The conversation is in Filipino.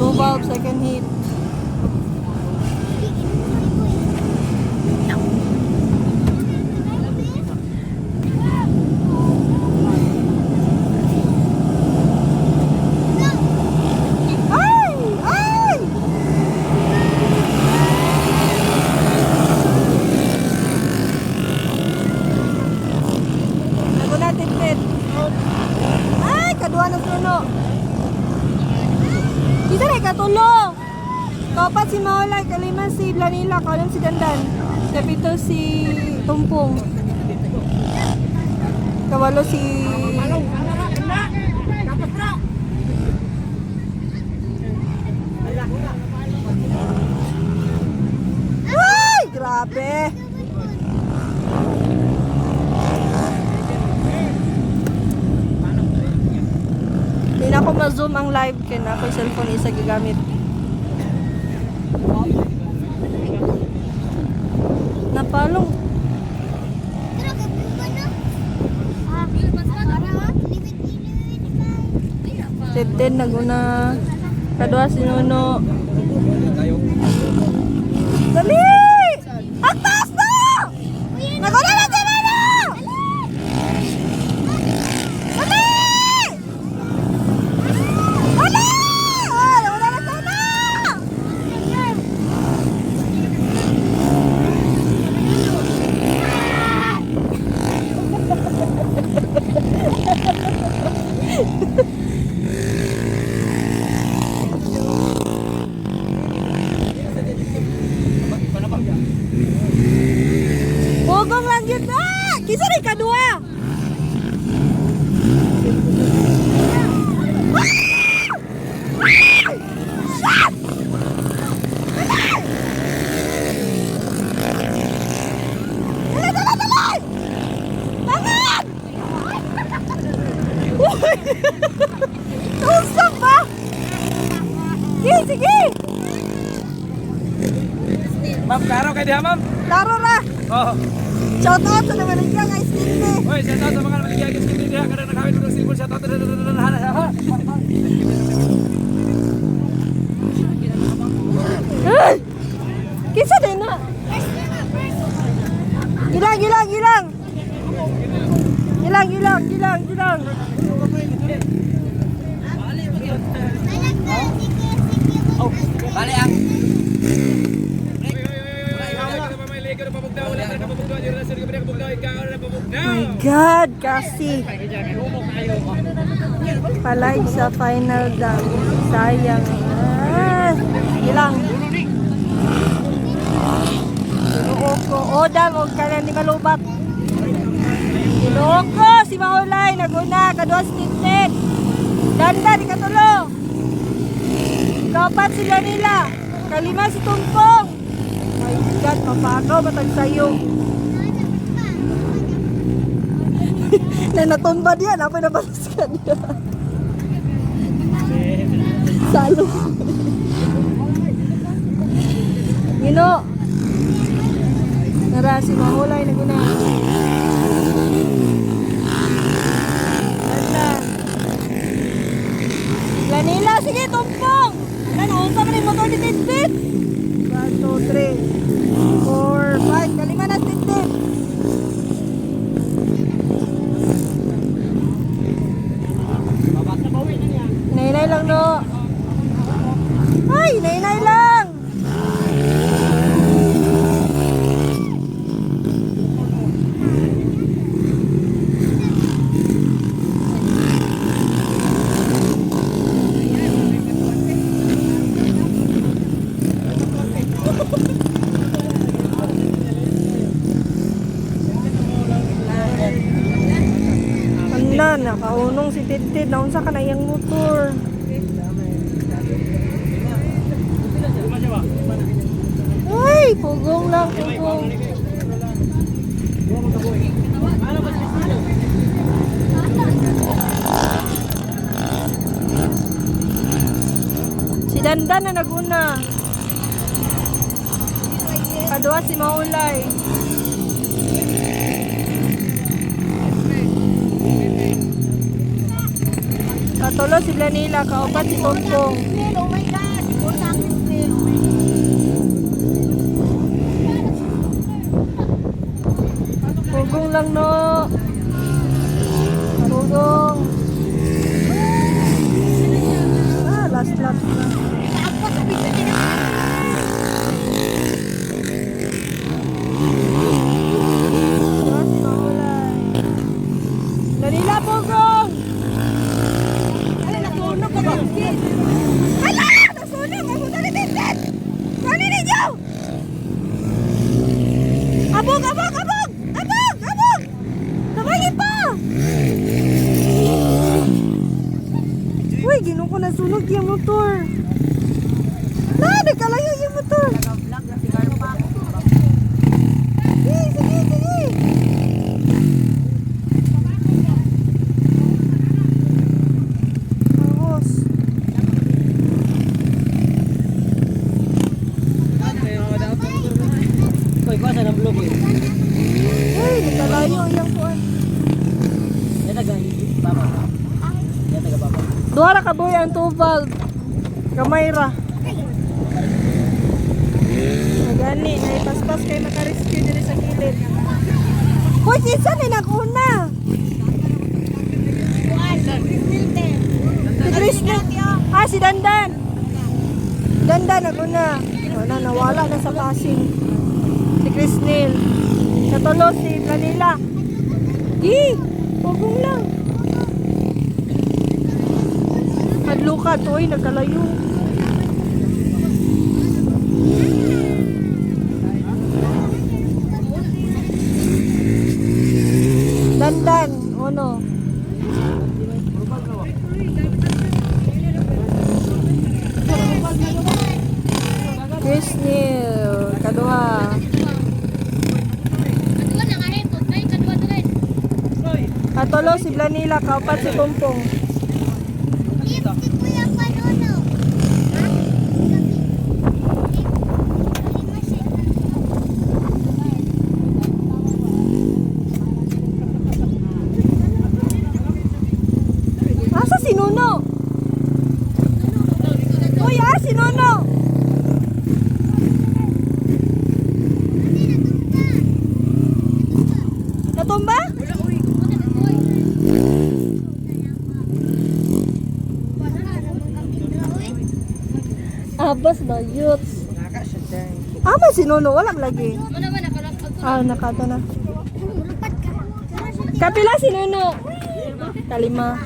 Two valve, second hit. Ay, kadua ng tuno. Kita rin katulo. Kapat si Maulay, kalima si Blanila, kaulam si Dandan. Kapito si Tumpong. Kawalo si... Ay, grabe. Hindi na ako ma-zoom ang live kaya na ako yung cellphone isa gagamit. Napalong. Tipten naguna. Kadua si Nuno. Dali! Aktas na! Naguna na si Nuno! Dali! Dali! Ah, naguna na si Nuno! Bogong lang yun na! Kisa rin kadua! Shot! Dali! Dali! Dali! Tangan! Uy! Usap ba? Sige! Sige! Ma'am, klaro kayo diha, ma'am? Laro na! Oo. Shout out sa naman niya guys, Disney! Hoy, shout out sa mga maligayang gusto diha. Kada nakawin ng silver, shout out. Ay! Kisa din na! Gilang, gilang, gilang! Gilang, gilang, gilang, gilang! Bali ang. My God, kasi palive sa final lang. Sayang. Ah, gilang. Inuoko. Oda, huwag ka lang di malubat. Inuoko, si Maulay, naguna, kadua si Tintin. Danda, di katulo. Kapat sila nila. Kalima si Tumpong. My God, mapagaw, matag sayo. Na natumba diyan, apa na balas ka diyan. Salo. Gino. Nara si Mahulay na guna. Ganda. Lanila, sige, Tumpong. Ano, unsa man yung motor ni Tintin? 1, 2, 3, 4, 5. Kalima na Tintin. Nainay lang, no? Ay, nainay lang! Anda, nakaunong si Tintin. Naunsa ka na iyang motor. Ay, pugong lang, pugong. Si Dandan na naguna. Kadua si Maulay. Katulo si Blanila, kaupat si Pompong. Oh my God! Utang Disney. Oh my God. Hugong lang no. Hugong. Last lap na. Ako sa bigla din ako. Blanila, Hugong! Ala, nasunog ka ba? Hala! Nasunog! Ako na nitindin! Kani ninyo! Abog! Abog! Abog! Abog! Abog! Nabayi pa! Uy, ginoo ko nasunog yung motor. Na, nagkalayo yung motor. Sige, sige, sige. Agos. Koy, kuha sa nablog eh. Uy, nagkalayo yung kuwan. Yan taga baba. Yan taga baba. Duwara ka boy ang tubag. Gamay ra. Magani, naipaspas kay makarescue diri sa kilid. Hoy, kinsa ni nag-una? Si Krishna. Ah, si Dandan. Dandan nag-una. Wala, nawala na sa passing. Si Krisnel. Katulo si Manila. Di, pagong lang. Hadlukat, uy, nagkalayo. Dandan, ano? Krisnel, kaduha. Katulo si Blanila, kaupat si Pompong. Asa si Nuno? Uy, si Nuno? Natumba? Abas ba, youths? Ama si Nuno, walang lagi. Ah, nakato na. Kapila si Nuno? Kalima.